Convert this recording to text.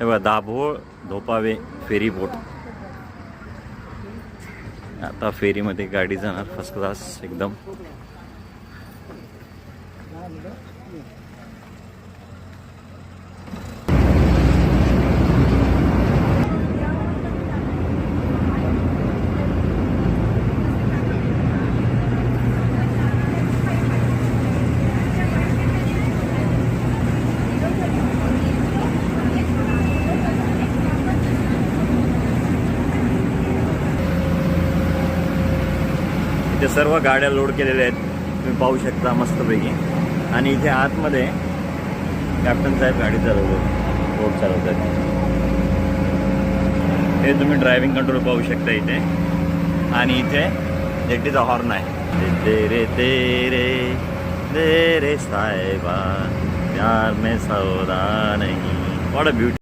हे बघा Dabhol धोपावे ferry boat. आता फेरीमध्ये गाडी जाणार फर्स्ट क्लास एकदम. इथे सर्व गाड्या लोड केलेल्या आहेत, तुम्ही पाहू शकता मस्तपैकी. आणि इथे आतमध्ये कॅप्टन साहेब गाडी बोट चालवतात. हे तुम्ही ड्रायव्हिंग कंट्रोल पाहू शकता इथे. आणि इथे जेटीचा हॉर्न आहे. तेरे तेरे तेरे साहेबा प्यार में सौदा नहीं. What a beauty.